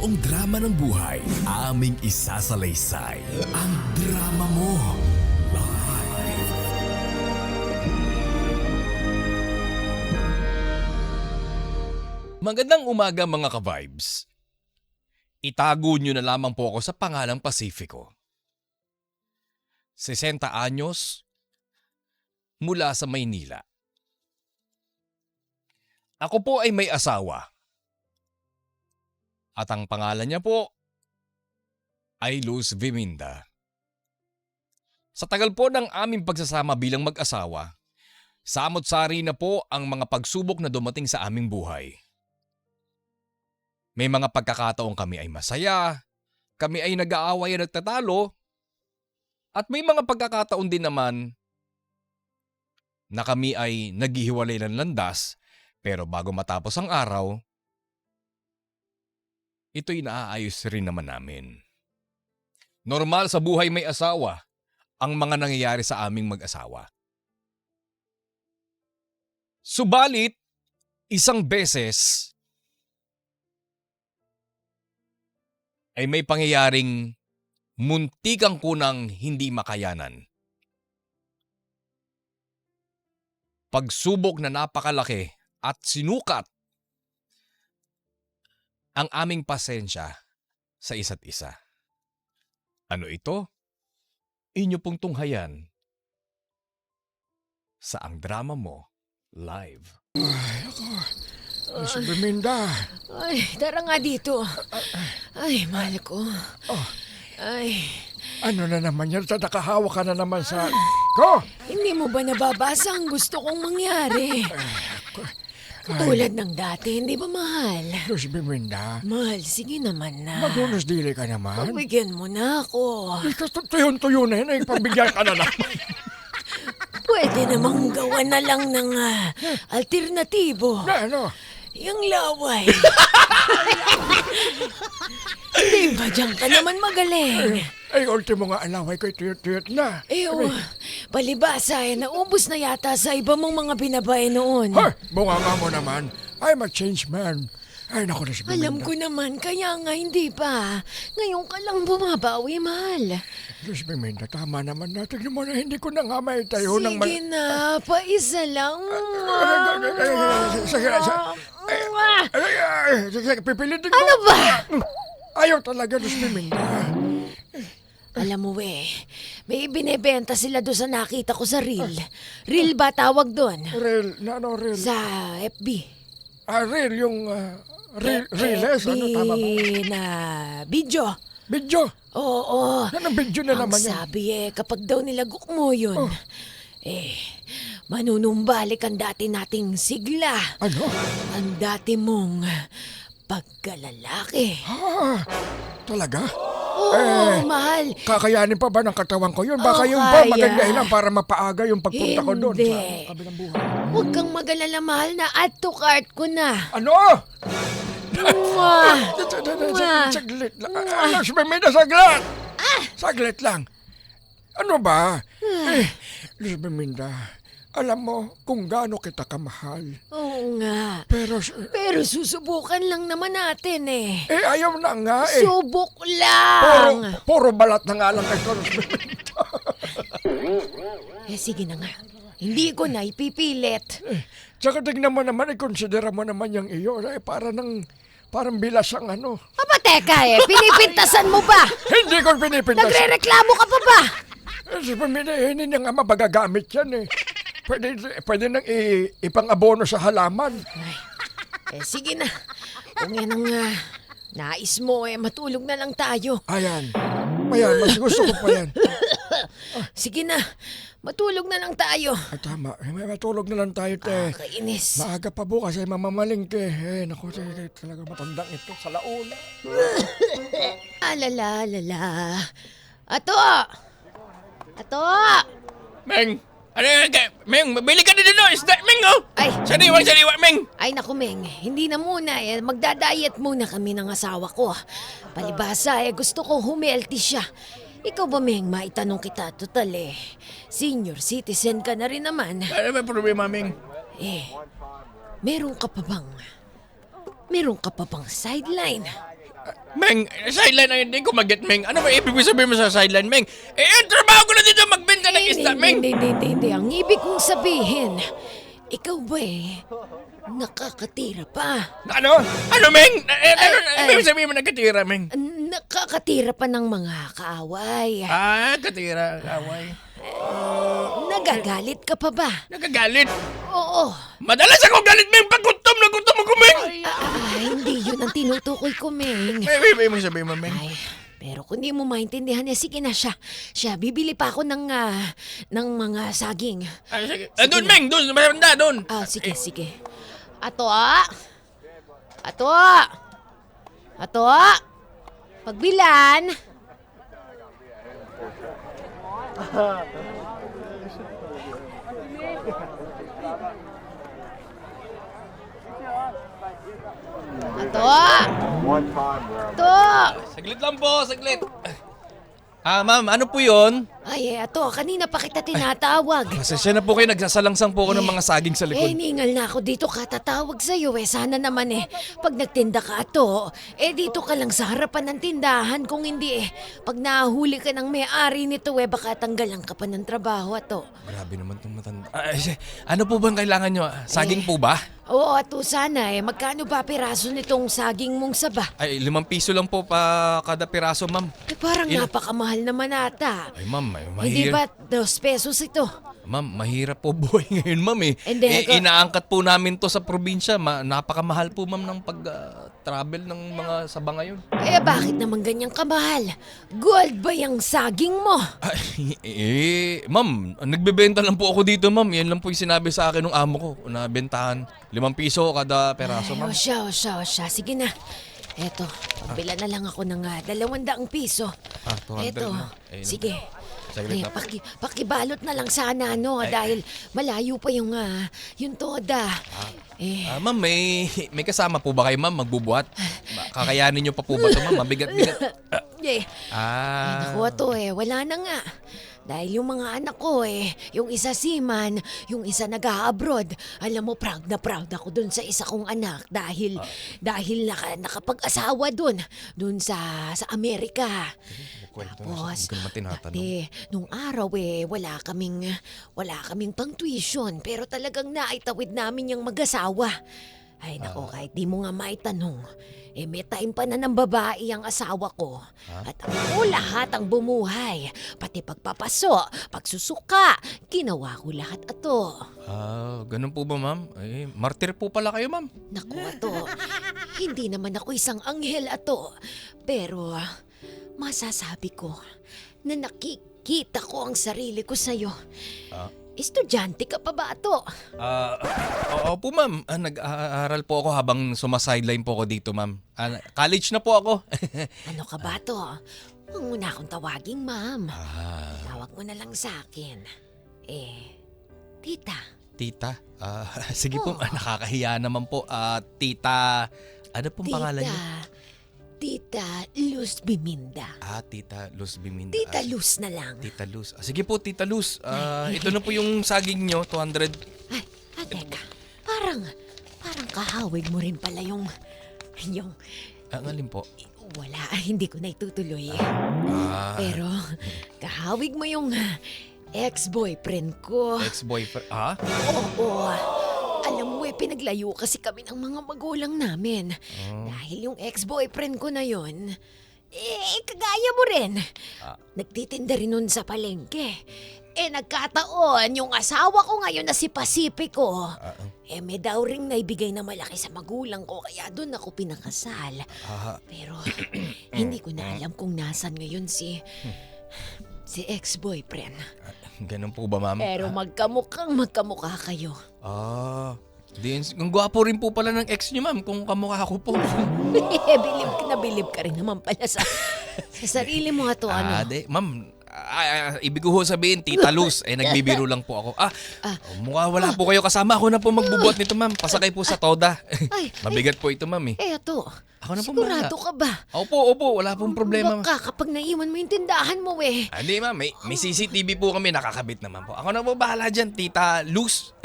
buong drama ng buhay, aming isasalaysay. Ang drama mo. Live. Magandang umaga mga ka-vibes. Itago nyo na lamang po ako sa pangalang Pacifico. 60 anyos, mula sa Maynila. Ako po ay may asawa. At ang pangalan niya po ay Luz Viminda. Sa tagal po ng aming pagsasama bilang mag-asawa, samot-sari na po ang mga pagsubok na dumating sa aming buhay. May mga pagkakataong kami ay masaya, kami ay nag-aaway at nagtatalo, at may mga pagkakataon din naman na kami ay naghihiwalay ng landas, pero bago matapos ang araw, ito'y naaayos rin naman namin. Normal sa buhay may asawa ang mga nangyayari sa aming mag-asawa. Subalit, isang beses ay may pangyayaring muntikang kunang hindi makayanan. Pagsubok na napakalaki at sinukat ang aming pasensya sa isa't isa. Ano ito? Inyo pong tunghayan sa Ang Drama Mo Live. Ay, ako. Miss Viminda. Ay, tara nga dito. Ay, mahal ko. Oh, Ay, ano na naman yan? Nakahawa ka na naman sa... Ko! hindi mo ba nababasa ang gusto kong mangyari? Tulad ng dati, hindi ba mahal? Miss Viminda. Mahal, sige naman na. Magunos dili ka naman. Pagbigyan mo na ako. Tuyon-tuyo na yun. Pambigyan ka na naman. Pwede namang gawa na lang ng alternatibo. Na ano? Yung laway. Di ba dyan ka naman magaling? Ay, ultimo nga alaway ko'y tuyot-tuyot na. Palibasa naubos na yata sa iba mong mga binabay noon. Hoy, bunga nga mo naman. I'm a changed man. Ay, naku na si Viminda. Alam ko naman, kaya nga hindi pa. Ngayon ka lang bumabawi, mahal. Miss Viminda, tama naman na. Tignan mo na, hindi ko na nga may tayo ng... Sige na, paisa lang. Sige, sige, pipilitin ko. Ano ba? Ayaw talaga, Miss Viminda. Alam mo may binebenta sila doon sa nakita ko sa reel. Reel ba tawag doon? Real, na ano real? Sa FB. Real yung reales, ano tama ba? na video. Video? Oo. Anong video na Ang naman yan? sabi kapag daw nilagok mo yun, manunumbalik ang dati nating sigla. Ano? Ang dati mong pagkalalaki. Talaga? Oo, mahal. Kakayanin pa ba ng katawan ko yun? Baka yun kaya. ba maganda lang para mapaaga yung pagpunta ko doon Hindi. sa kabilang buhay. Huwag kang magalala, mahal, na add to cart ko na. Ano? Mwah! Saglit lang. Ano, si Bemida, saglit! Saglit lang. Ano ba? Miss Beminda, alam mo kung gaano kita kamahal. Oo nga. Pero Susubukan lang naman natin ayaw na nga Subok lang! Puro balat na nga lang ito, Miss Beminda. Sige na nga. Hindi ko na ipipilit. Tsaka tignan mo naman, ikonsidera mo naman yung iyo. Parang bilas ang ano. Aba, teka pinipintasan mo ba? Hindi ko pinipintas. Nagre-reklamo ka pa ba? Si Pamina, hindi na nga mabagagamit yan Pwede nang ipang-abono sa halaman. Sige na. Kung yan ang nais mo, matulog na lang tayo. Ayan, mas gusto ko pa yan. Sige na. Matulog na lang tayo. Tama, may matulog na lang tayo, te. Kainis. Maaga pa bukas ay mamamalingke. Naku, talaga matandang ito sa launa. Alala. Ato! Meng! Ano yan? Meng, bili ka din doon! Isda! Meng, oh! Ay! Sariwa, Meng! Ay naku, Meng. Hindi na muna. Magda-diet muna kami ng asawa ko. Palibasa, gusto ko humelty siya. Ikaw ba, Meng, maitanong kita? Total, senior citizen ka na rin naman. Ano ba problema, Meng? Meron ka pa bang sideline? Meng, sideline na hindi ko mag-get, Meng. Ano ba ibig sabihin mo sa sideline, Meng? Ang trabaho ko na dito magbenta ng isda, Meng. Hindi. Ang ibig kong sabihin, ikaw ba nakakatira pa? Ano? Ano, Meng? Ano ibig sabihin mo nagkatira, Meng? Nakakatira pa ng mga kaaway. Katira, away. Nagagalit ka pa ba? Nagagalit. Oo. Madalas ako galit, Meng. Pag gutom ako, Meng. Hindi yun ang tinutukoy ko, Meng. May mo sabihin mo, Meng. Ay, pero kung di mo maintindihan, sige na siya. Bibili pa ako ng mga saging. Ay, sige. Doon, Meng. Doon. Mayroon doon. Sige. Ato. Pagbilan. Ato. Saglit lang po, saglit. Ma'am, ano po yun? Ay, kanina pa kita tinatawag. Pasensya na po kayo, nagsasalangsang po ako ng mga saging sa likod. Hiningal na ako dito katatawag sa'yo sana naman pag nagtinda ka dito ka lang sa harapan ng tindahan kung hindi pag nahuli ka ng may-ari nito baka tanggalan ka pa ng trabaho Grabe naman itong matanda. Ano po bang kailangan nyo? Saging po ba? Oo, sana magkano ba piraso nitong saging mong saba? Ay, 5 piso lang po pa kada piraso, ma'am. Parang napakamahal naman ata. Ay, ma'am, Hindi mahirap. ba 2 pesos ito? Ma'am, mahirap po buhay ngayon, ma'am Hindi, inaangkat po namin to sa probinsya. Napakamahal po, ma'am, ng pag-travel ng mga saba ngayon. Bakit naman ganyang kamahal? Gold ba yung saging mo? Ma'am, nagbebenta lang po ako dito, ma'am. Yan lang po yung sinabi sa akin ng amo ko. Nabentahan 5 piso kada peraso, ma'am. O siya. Sige na. Eto, pagbila na lang ako ng 200 piso. 200 Eto, na. sige. Saglit na. Pakibalot na lang sana dahil malayo pa yung toda. Ma'am, may kasama po ba kayo, ma'am, magbubuhat? Kakayanin niyo pa po ba ito, ma'am? Mabigat-bigat. Naku, wala na nga. Dahil yung mga anak ko yung isa seaman, yung isa nag-abroad. Alam mo, proud na proud ako dun sa isa kong anak dahil nakapag-asawa dun sa Amerika. Tapos, nung araw wala kaming pang tuition pero talagang naitawid namin yung mag-asawa. Ay nako, kahit di mo nga maitanong, may time pa na ng babae ang asawa ko. At ako lahat ang bumuhay. Pati pagpapaso, pagsusuka, ginawa ko lahat ato. Ganun po ba, ma'am? Martir po pala kayo, ma'am. Naku, hindi naman ako isang anghel pero masasabi ko na nakikita ko ang sarili ko sa'yo. Estudyante ka pa ba Opo, ma'am. Nag-aaral po ako habang sumasideline po ako dito, ma'am. College na po ako. Ano ka ba Huwag mo na akong tawaging ma'am. Tawag mo na lang sa akin. Tita. Tita? Sige po, nakakahiya naman po. Tita, ano pong pangalan niyo? Tita Luz Biminda. Tita Luz Biminda. Tita Luz na lang. Tita Luz. Sige po, Tita Luz. Ito na po yung saging nyo, 200. Teka. Parang kahawig mo rin pala yung... Ang alin po? Wala, hindi ko na itutuloy. Pero kahawig mo yung ex-boyfriend ko. Ex-boyfriend? Oo. Alam mo pinaglayo kasi kami ng mga magulang namin. Dahil yung ex-boyfriend ko na yon, kagaya mo rin. Nagtitinda rin nun sa palengke. Nagkataon, yung asawa ko ngayon na si Pacifico, may daw ring naibigay na malaki sa magulang ko, kaya doon ako pinakasal. Pero hindi ko na alam kung nasan ngayon si ex-boyfriend. Ganun po ba, ma'am? Pero magkamukha kayo. Ang gwapo rin po pala ng ex niyo, ma'am, kung kamukha ko po. Bilib ka rin naman pala sa sarili mo Ma'am, ibig ko sabihin, Tita Luz, nagbibiro lang po ako. Mukha wala po kayo kasama. Ako na po magbubuhat nito, ma'am. Pasakay po sa toda. Mabigat po ito, ma'am. Ako na po sigurado ka ba? Opo. Wala pong problema. Baka kapag naiwan mo yung tindahan mo Hindi, ma'am. May CCTV po kami. Nakakabit naman po. Ako na po bahala dyan, Tita Luz.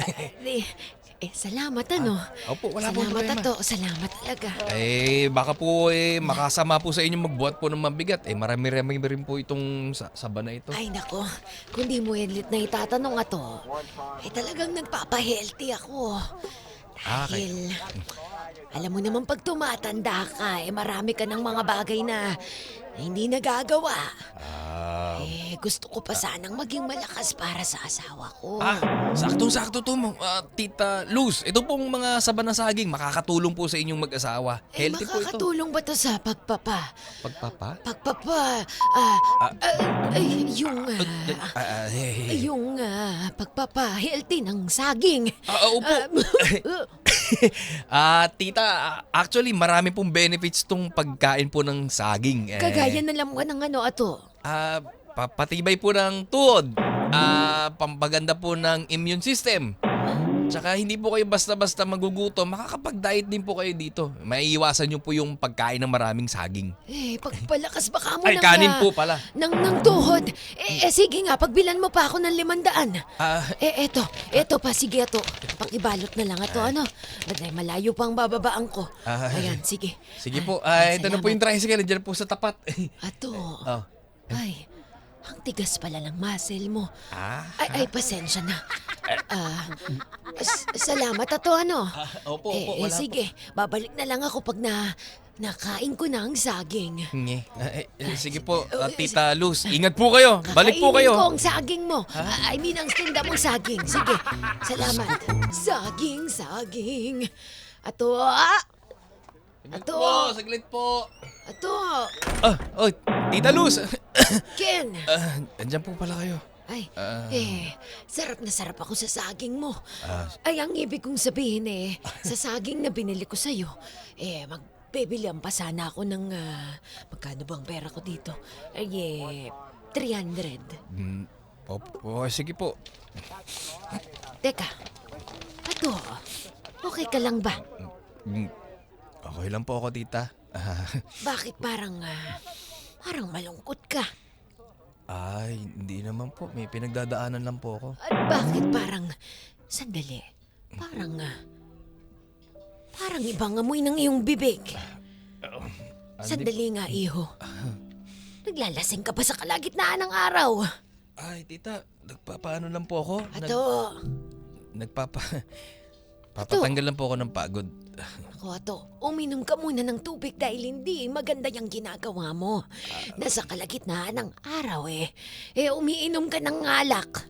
Salamat ano. Opo, wala pong Salamat problema. Ato, salamat talaga. Baka po makasama po sa inyo magbuhat po ng mabigat. Marami-rami rin po itong saba na ito. Ay nako, kung di mo ulit na itatanong Ato, talagang nagpapa-healthy ako. Dahil, alam mo naman pag tumatanda ka, marami ka ng mga bagay na hindi nagagawa. Gusto ko pa sanang maging malakas para sa asawa ko. Saktong-sakto to mo. Tita Luz, ito pong mga saba na saging makakatulong po sa inyong mag-asawa. Healthy po ito. Makakatulong ba to sa pagpapa? Pagpapa? Yung pagpapa-healthy ng saging. Opo. Tita, actually marami pong benefits tong pagkain po ng saging. Kagaya na lang ng ano Ato. Patibay po ng tuhod. Pampaganda po ng immune system. Tsaka hindi po kayo basta-basta magugutom. Makakapag-diet din po kayo dito. Maiiwasan nyo po yung pagkain ng maraming saging. Pagpalakas baka mo Ay, kanin po pala. ng tuhod. Sige nga, pagbilan mo pa ako ng 500. Eto pa, sige Ato. Pakibalot na lang Ato, ano? Baday, malayo pang bababaan ko. Ayan, sige. Sige po. Ito na po yung tricycle. Diyan po sa tapat. Ato. Oh. Ay, ang tigas pala ng muscle mo. Ay, pasensya na. Salamat Ato, ano? Opo, wala Sige, babalik na lang ako pag nakain ko na ang saging. Sige po, Tita Luz. Ingat po kayo. Balik po kayo. Kakainin ko ang saging mo. I mean, ang tinda mong saging. Sige, salamat. Saging. Ato, Saglit po. Ato, Tita Luz. Ken. Andyan po pala kayo. Ay, sarap na sarap ako sa saging mo. Ay, ang ibig kong sabihin sa saging na binili ko sa'yo, magbibilihan pa sana ako ng, magkano bang pera ko dito? 300. Sige po. Teka, Ato, okay ka lang ba? Okay lang po ako, tita. Bakit parang malungkot ka? Ay, hindi naman po. May pinagdadaanan lang po ako. At bakit sandali, parang ibang amoy ng iyong bibig. Sandali nga, iho. Naglalasing ka ba sa kalagitnaan ng araw? Ay, tita, nagpapaano lang po ako. Ato, Papatanggal lang po ako ng pagod. Ato, uminom ka muna ng tubig dahil hindi maganda yung ginagawa mo. Nasa kalagitnaan ng araw umiinom ka ng alak.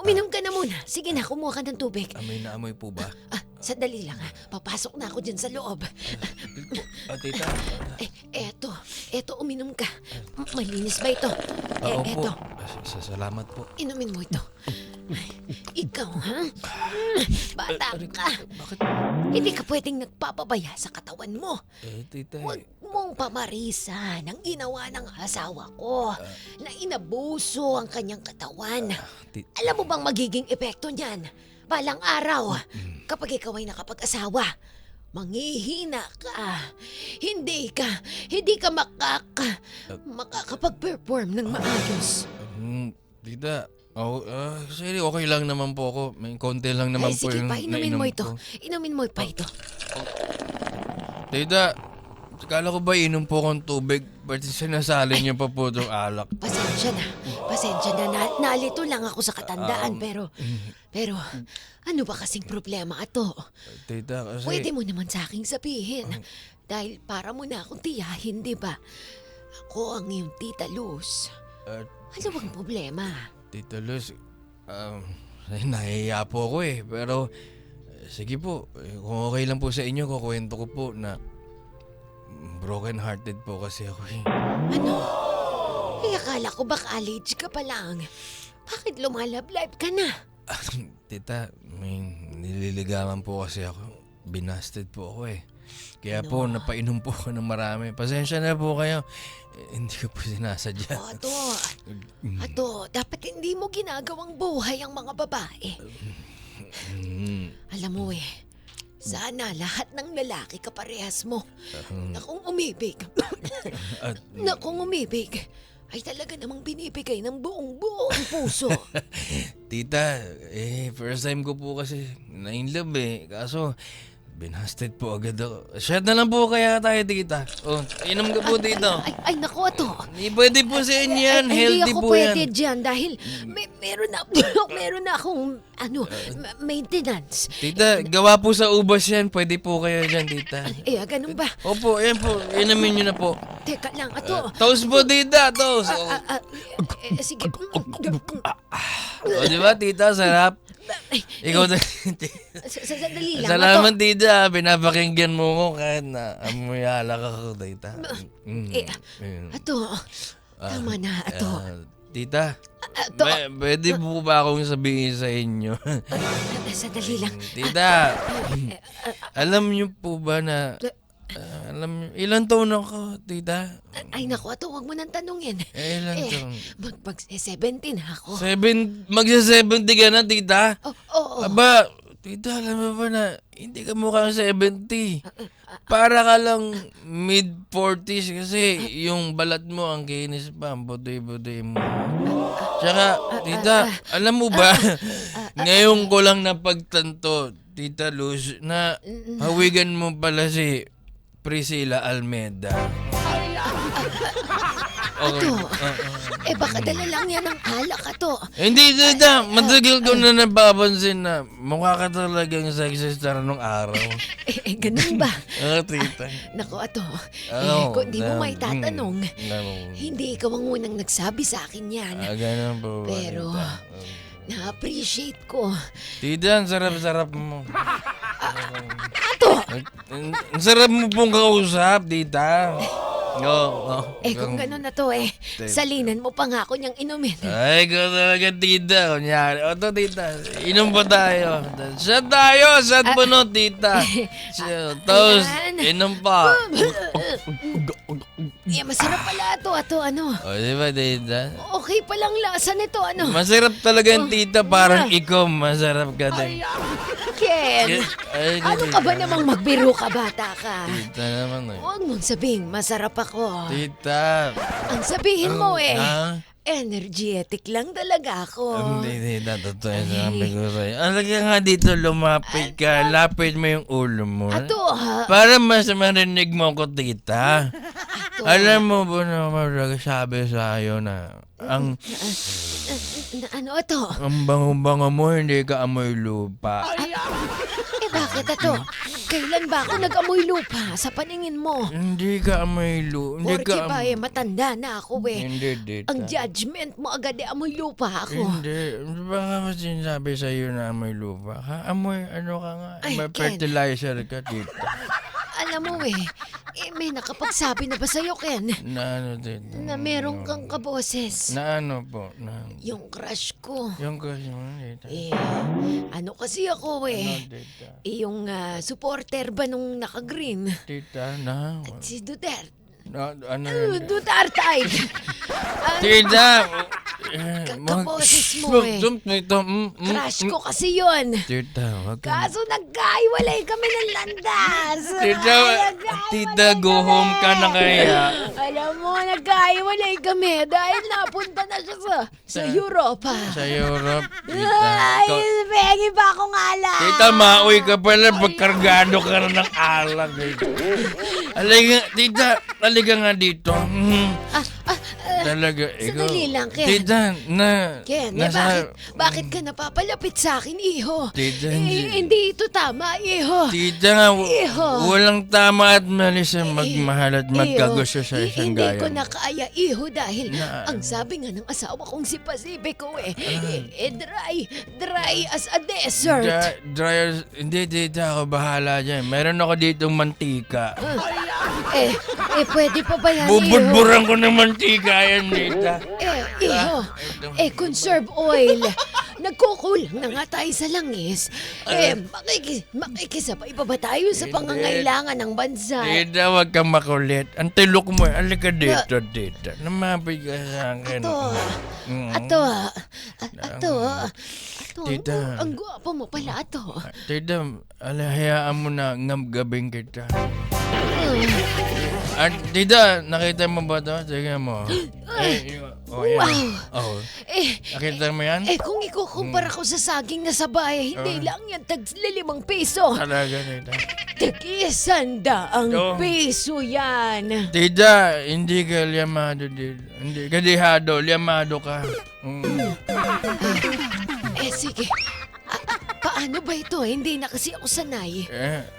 Uminom ka na muna. Sige na, kumuha ka ng tubig. Amoy na amoy po ba? Sandali lang Papasok na ako dyan sa loob. Tita. Eto, uminom ka. Malinis ba ito? Opo. Eto, Salamat po. inumin mo ito. Ikaw, ha? Bata ka. Bakit? Hindi ka pwedeng nagpapabaya sa katawan mo. Tita. Huwag mong pamarisan ang ginawa ng asawa ko na inabuso ang kanyang katawan. Alam mo bang magiging epekto niyan? Balang araw, kapag ikaw ay nakapag-asawa, manghihina ka. Hindi ka makakapag-perform ng maayos. Tita. Sorry, okay lang naman po ako. May konti lang naman po Sige yung pa, inumin nainom mo ito. ko. Inumin mo pa ito. Tita, kala ko ba inom po akong tubig? Ba't sinasali niyo pa po itong alak? Pasensya na. Nalito lang ako sa katandaan, pero ano ba kasing problema ato? Tita, kasi... Pwede mo naman sa aking sabihin. Dahil para mo na akong tiyahin, di ba? Ako ang iyong Tita Luz. Ano bang problema? Tita Luz, nahihiya po ako pero sige po, kung okay lang po sa inyo, kukwento ko po na broken hearted po kasi ako Ano? Akala ko ba college ka pa lang? Bakit lumalablab ka na? Tita, may nililigawan po kasi ako. Binasted po ako Kaya po, napainom po ako ng marami. Pasensya na po kayo. Hindi ko po sinasadya. Ato, dapat hindi mo ginagawang buhay ang mga babae. Alam mo sana lahat ng lalaki kaparehas mo na kung umibig, ay talaga namang binibigay ng buong puso. Tita, first time ko po kasi na-inlove Kaso, binasted po agad ako. Shot na lang po kaya tayo, tita. Inom ka po dito. Ay naku, Ato. Pwede po sa inyo yan. Hindi Healthy ako po pwede yan. dyan dahil meron na akong maintenance. Tita, gawa po sa ubas yan. Pwede po kayo dyan, tita. Ganun ba? Opo, yan po. Inumin nyo na po. Teka lang, Ato. Toast po, tita. Toast. Sige. Di ba, tita? Sarap. Ikaw na. Sandali lang, Salamat, Ato. tita. Pinapakinggan mo ko kahit na amoy alak ako, tita. Ato, tama na, Ato. Tita, Ato, pwede po ba akong sabihin sa inyo? sandali lang. Tita, alam niyo po ba na... ilan taon ako, tita? Ay naku, Ato, huwag mo nang tanungin. Ilan taon? Mag-17 ako. Magsa-70 ka na, tita? Oo. Aba, tita, alam mo ba na hindi ka mukhang 70. Para ka lang mid-40s kasi yung balat mo ang kinis pa, ang budoy-budoy mo. Tsaka, tita, alam mo ba, ngayon ko lang napagtanto, Tita Luz, na hawigan mo pala si Priscilla Almeida. Ato, baka dala lang yan ng alak, Ato. Hindi, tita. Matagal ko na napapansin na mukha ka talagang sexy star nung araw. Ganun ba? Tita. Naku, Ato, kung Ano? di mo may tatanong, No. hindi ikaw ang unang nagsabi sa akin yan. Ganun po ba, Pero, tita? na-appreciate ko. Tita, ang sarap-sarap mo. Ato! Ang sarap mo pong kausap, tita. Kung gano'n na to salinan mo pa nga ako niyang inumin. Ay, ikaw talaga, tita. Kunyari. O to, tita. Inom pa tayo. Shot tayo. Shot po no, tita. Toast. Ayan. Inom pa. Masarap pala ito, Ato, ano. O, di ba, tita? Okay palang lasa nito, ano. Masarap talaga yung tita. Parang ikaw, masarap ka din. Ken, Ay, ano ka ba namang magbiro ka, bata ka? Tita naman Huwag mong sabing masarap ako. Tita. Ang sabihin mo Ha? energetic lang talaga ako. Hindi, tita. Totoo yung sabi ko sa'yo. Alaga nga dito, lumapit ka. Lapit mo yung ulo mo. Ato, ha? Para mas marinig mo ko, tita. Ato. Alam mo ba na sabi sa'yo na ang Ano ito? bango-bango mo, hindi ka amoy lupa. Bakit ito? Kailan ba ako nag-amoy lupa sa paningin mo? Hindi ka amoy lupa. Hindi Porke ka ba matanda na ako Hindi, tita. Ang judgment mo agad amoy lupa ako. Hindi. Ano ba nga ba sinasabi sa'yo na amoy lupa? Ha? Amoy, ano ka nga? Ay, May Ken. fertilizer ka, tita. Alam mo may nakapagsabi na ba sa'yo, Ken? Na ano, tita? Na meron kang kaboses. Na ano po? Na, Yung crush ko. yung kasi mo, tita. Ano kasi ako Ano, tita? yung supporter ba nung naka-green? Tita, na? Si Duterte. Ano yun? Duterte. Tita! Kaboses mo Crush ko kasi yun. Tita, wag ka. Kaso nagkaiwalay kami ng landas. Tita, tita, go home ka na kaya. Alam mo, nagkaiwalay kami dahil napunta na siya sa Europa. Sa Europe, tita. Ay, pengi pa akong alak. Tita, mauwi ka pala. Pagkargado ka na ng alak. Aliga, tita, aliga nga dito. Talaga, ikaw. Sandali lang, Ken. Tita, Ken, nasa... bakit ka napapalapit sa akin, iho? Tita, hindi. Hindi ito tama, iho. Tita nga, Iho. walang tama at mali sa magmahal at magkagusto sa isang Hindi gaya. ko na kaya, iho, dahil Na- ang sabi nga ng asawa kong si Pacifico dry as a desert. Dryers, hindi, tita, ako bahala dyan. Meron ako ditong mantika. Pwede pa ba yan, iho? Bubudburan ko ng mantika yan, tita. Iho, conserve oil. Nagkukulang na nga tayo sa langis. Makikisabay pa ba tayo sa Hindi. pangangailangan ng bansa? Tita, wag kang makulit. Ang tilok mo, alika dito, tita. Namapig ka sa akin. Ato, Tita. ang gwapo mo pala, Ato. Tita, hayaan mo na ngamgabing kita. At tita, nakita mo ba ito? Tingnan mo. Yan. Wow! Oh. Eh, Nakita mo yan? kung ikukumpara ko sa saging na sabay, hindi lang yan tag 5 piso. Talaga, tita. Tag-100 Oh. piso yan. Tita, hindi ka liyamado dito. Hindi ka dihado, liyamado ka. Sige. Paano ba ito? Hindi na kasi ako sanay.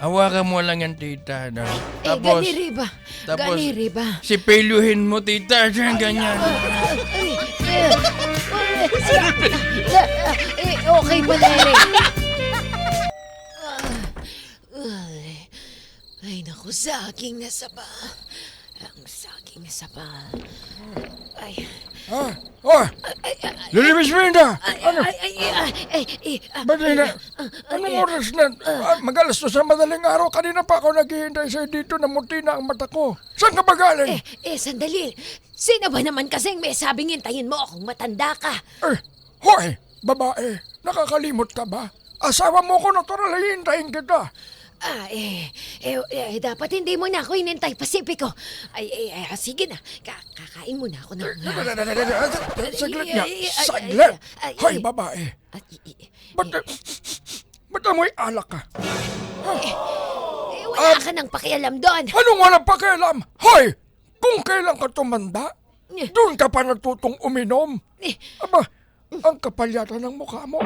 Hawakan mo lang yan, tita. No? Ganiri ba? tapos- Ganiri ba? Sipiluhin mo, tita. Diyan, ganyan. Okay pala rin. Ay, naku, saging na saba. Ang saging na saba. Ay, Lili Bisminda! ay, Ba't na? Anong oras na? Mag-alas 2 sa madaling araw. Kanina pa ako naghihintay sa'yo dito na muti na ang mata ko. Saan ka ba galing? Sandali. Sino ba naman kasing may sabing hintayin mo akong matanda ka? Hoy, babae, nakakalimot ka ba? Asawa mo ko, natural, hihintayin kita. Dapat hindi mo na ako inintay, Pasipiko. Sige na. Kakain muna ako ng... Saglit nga, saglit. Hoy, babae, ba't amoy alak ka? Wala ka nang pakialam doon. Anong walang pakialam? Hoy, kung kailan ka tumanda, doon ka pa natutong uminom. Aba, ang kapal yata ng mukha mo.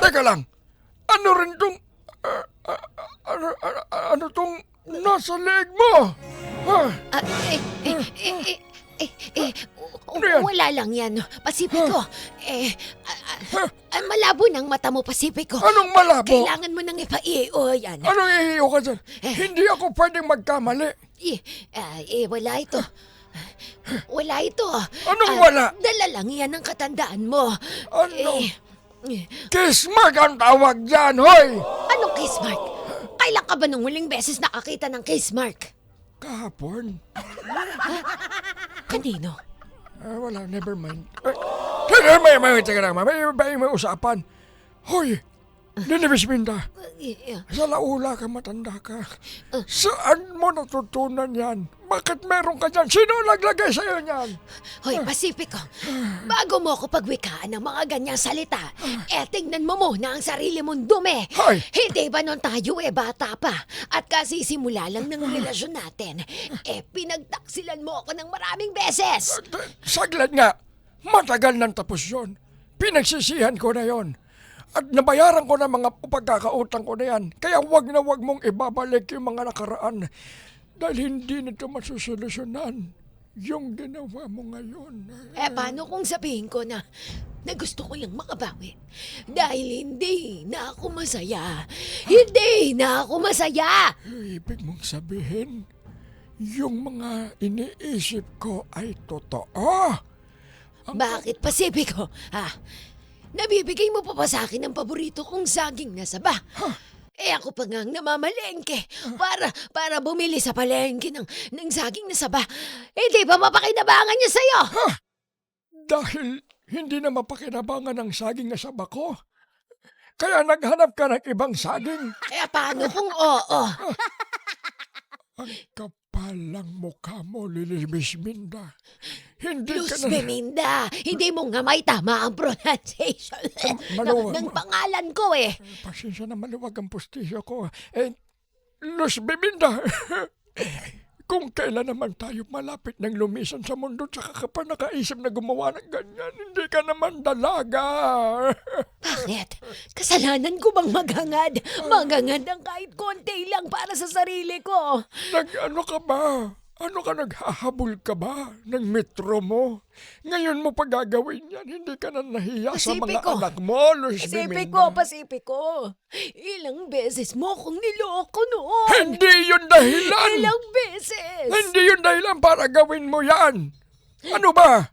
Teka lang, ano rin tong... ano tong nasa leeg mo? Ha? yan? Wala lang yan, Pasipiko. Malabo ng mata mo, Pasipiko. Anong malabo? Kailangan mo nang ipaiyo yan. Anong ihiyo ka dyan? Hindi ako pwedeng magkamali. Wala ito. Wala ito. Anong wala? Dala lang yan ang katandaan mo. Ano? Kismark ang tawag dyan, hoy! Anong kiss mark? Kailan ka ba nung huling beses nakakita ng kiss mark? Kahapon. Kanino? Wala, never mind. Teka lang, may usapan. Hoy, Lili Bisminda, sa laula ka, matanda ka. Saan mo natutunan yan? Bakit meron ka dyan? Sino naglagay sa'yo niyan? Hoy, Pasipiko, bago mo ako pagwikaan ng mga ganyang salita, tingnan mo muna ang sarili mong dumi. Hoy! Hindi ba nun tayo bata pa? At kasisimula lang ng relasyon natin, pinagtaksilan mo ako ng maraming beses. Saglit nga, matagal nang tapos yun. Pinagsisihan ko na yon. At nabayaran ko na mga pagkakautang ko na yan. Kaya wag na wag mong ibabalik yung mga nakaraan. Dahil hindi na ito masusolusyonan yung ginawa mo ngayon. Paano kung sabihin ko na gusto ko lang makabawi? Dahil hindi na ako masaya. Hindi na ako masaya! Ibig mong sabihin, yung mga iniisip ko ay totoo. Bakit, Pasipiko? Nabibigay mo pa ba sa akin ang paborito kong saging na saba? Ako pa ngang namamalengke para bumili sa palengke ng saging na saba. Hindi ba mapakinabangan niya sa'yo? Dahil hindi na mapakinabangan ang saging na saba ko. Kaya naghanap ka ng ibang saging. Paano kung oo? Ang kapal ng mukha mo, Lili Bisminda. Hindi Luz ka na... Beminda, hindi mo nga may tama ang pronunciation ng pangalan ko Pasensya na, maluwag ang pustisyo ko. Luz Beminda, kung kailan naman tayo malapit ng lumisan sa mundo, tsaka ka pa nakaisip na gumawa ng ganyan, hindi ka naman dalaga. Bakit? Kasalanan ko bang maghangad? Maghangad ang kahit konti lang para sa sarili ko. Ano ka ba? Ano ka, naghahabol ka ba ng metro mo? Ngayon mo pa gagawin yan, hindi ka na nahiya sa mga Pasipiko. anak mo, Luz Beminda. Pasipiko. Ilang beses mo akong niloko noon. Hindi yun dahilan! Ilang beses. Hindi yun dahilan para gawin mo yan! Ano ba?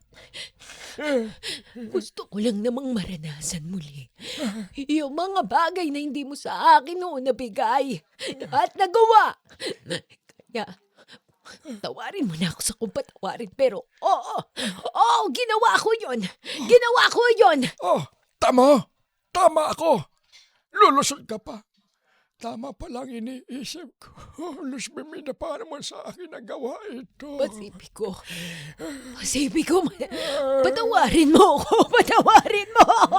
Gusto ko lang namang maranasan muli yung mga bagay na hindi mo sa akin noon nabigay at nagawa. Kaya, tawarin mo na ako sa kung patawarin, pero ginawa ko yun. Ginawa ko yun. Tama. Tama ako. Lulusot ka pa. Tama palang iniisip ko. Luz Biminda, paano mo sa akin nagawa ito? Pasipiko. Pasipiko, patawarin mo ako. Patawarin mo ako.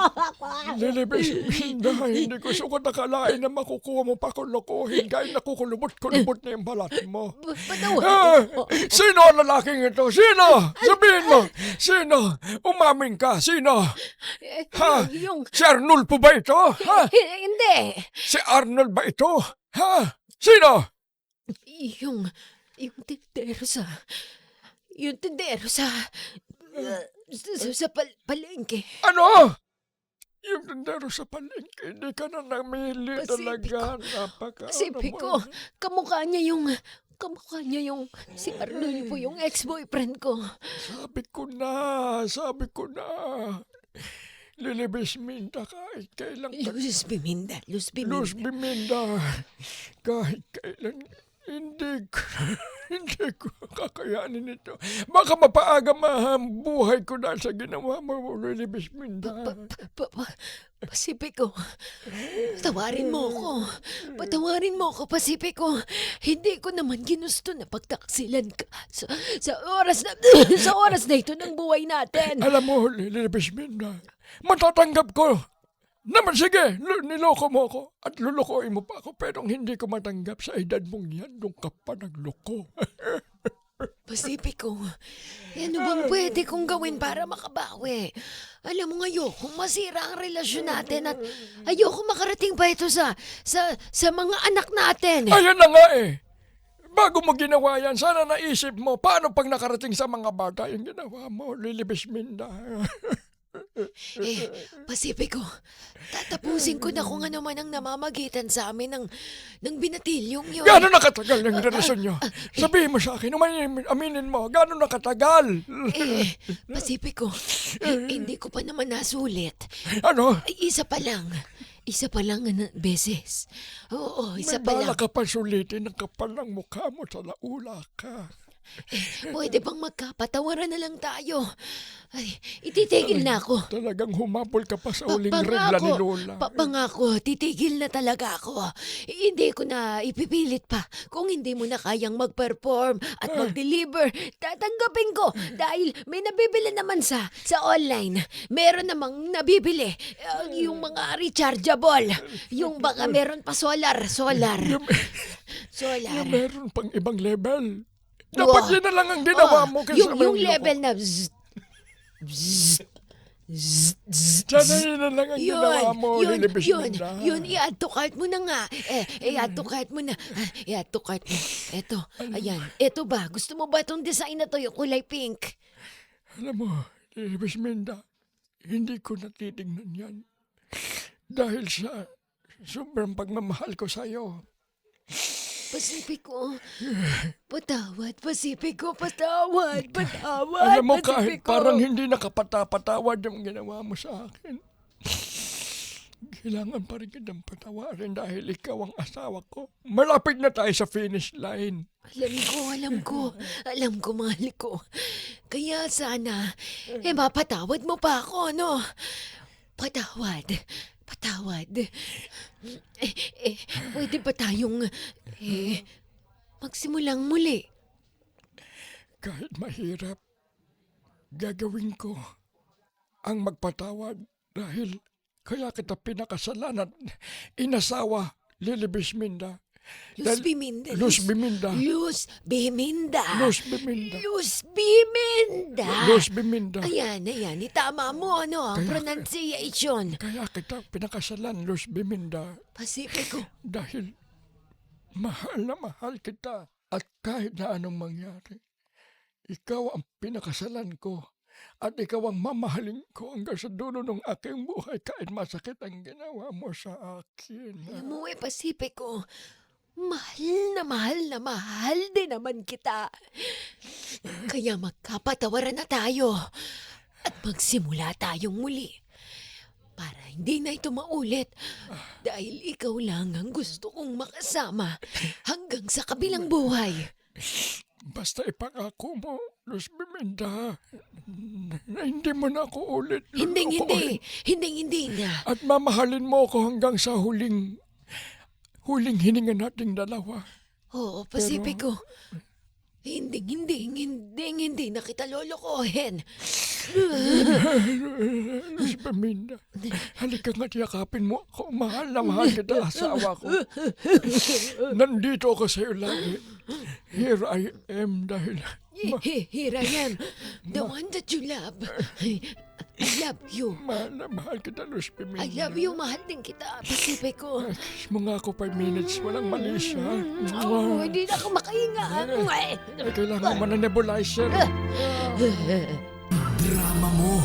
Lilibis Minda, hindi ko sukat nakalain na makukuha mo pa kung lokohin kahit nakukulubot-kulubot na yung balat mo. Patawarin mo. Sino ang lalaking ito? Sino? Sabihin mo. Sino? Umamin ka. Sino? Ha? Yung... Si Arnulfo ba ito? Ha? Hindi. Si Arnold ba ito? Ha? Sino? Yung tindero sa... Yung tindero sa... sa palengke. Ano? Yung tindero sa palengke, hindi ka na namili Pasipiko. talaga. Pasipiko, kamukha niya yung si Arnulfo, yung ex-boyfriend ko. Sabi ko na. Lilibis Minda, kahit kailan ka. Luz Biminda. Luz Biminda, kahit kailan. Hindi ko kakayanin ito. Baka mapaaga ang buhay ko dahil sa ginawa mo, Lilibis Minda. Pasipiko, patawarin mo ako. Patawarin mo ako, Pasipiko. Hindi ko naman ginusto na pagtaksilan ka sa oras na ito ng buhay natin. Alam mo, Lilibis Minda, matatanggap ko. Naman sige, niloko mo ako at lulukoy mo pa ako pero hindi ko matanggap sa edad mong yan nung ka pa nagloko. Pasipiko, ano bang pwede kong gawin para makabawi? Alam mo, ayoko masira ang relasyon natin at ayoko makarating pa ito sa mga anak natin. Ayun na nga eh. Bago mo ginawa yan, sana naisip mo paano pag nakarating sa mga bata yung ginawa mo, Lilibis Minda. Pasipiko, tatapusin ko na kung ano man ang namamagitan sa amin ng binatilyong yun. Gano'n nakatagal yung relasyon nyo? Sabihin mo sa akin, aminin mo, gano'n nakatagal? Pasipiko, hindi ko pa naman nasulit. Ano? Isa pa lang beses. Oo, isa May pa bala lang. ka pa sulitin ang kapal ng mukha mo sa laula ka. Pwede bang magkapatawaran na lang tayo? Ay, ititigil na ako. Talagang humabol ka pa sa uling regla ni Lola. Pangako, titigil na talaga ako. Hindi ko na ipipilit pa. Kung hindi mo na kayang mag-perform at mag-deliver, tatanggapin ko dahil may nabibili naman sa online. Meron namang nabibili yung mga rechargeable. Yung baka meron pa solar. Yung meron pang ibang level. Dapat Wow. yun na lang ang ginawa mo. Kaysa Yung may level loko. na Sana yun na lang ang ginawa mo, Lilibis Minda. yun, i-add to cart mo na nga. I-add to cart mo na. I-add to cart mo. Eto, ayan. Eto ba? Gusto mo ba itong design na to, yung kulay pink? Alam mo, Lilibis Minda, hindi ko natitignan yan. Dahil sa sobrang pagmamahal ko sa'yo. Pasipiko. Patawad, Pasipiko. Patawad. Alam mo, kahit Pasipiko. parang hindi nakapatawad yung ginawa mo sa akin. Kailangan pa rin kitang patawarin dahil ikaw ang asawa ko. Malapit na tayo sa finish line. Alam ko, mahal ko. Kaya sana, mapatawad mo pa ako, no? Patawad. Pwede ba tayong, magsimulang muli? Kahit mahirap, gagawin ko ang magpatawad dahil kaya kita pinakasalan at inasawa, Lilibis Minda. Luz Biminda. Luz Biminda. Luz Biminda. Luz Biminda. Luz Biminda. Luz Biminda. Ayan. Itama mo, ano, ang Kaya- pronunciation. Kaya kita pinakasalan, Luz Biminda. Pasipiko. Dahil mahal na mahal kita. At kahit na anong mangyari, ikaw ang pinakasalan ko. At ikaw ang mamahalin ko hanggang sa dulo ng aking buhay kahit masakit ang ginawa mo sa akin. Alam mo, Pasipiko, mahal na mahal din naman kita. Kaya magkapatawaran na tayo at magsimula tayong muli. Para hindi na ito maulit dahil ikaw lang ang gusto kong makasama hanggang sa kabilang buhay. Basta ipangako mo, Luz Biminda, na hindi mo na ako ulit Hindi lulukoy. na. At mamahalin mo ako hanggang sa huling huling hininga nating dalawa. Oo, Pacifico. Hindi na kita lolokohin. Luz Beminda, halika nga't yakapin mo ako. Mahal na mahal kita, asawa ko. Nandito ako sa iyo lagi. Here I am dahil... Here I am, the one that you love. I love you. Mahal na mahal kita, Luz Beminda. I love you, mahal din kita, Pacifico. Kiss mo nga ako 5 minutes, walang malis ha. Oh, hindi na ako makahinga. Ay, kailangan mo na nebulizer. Drama mo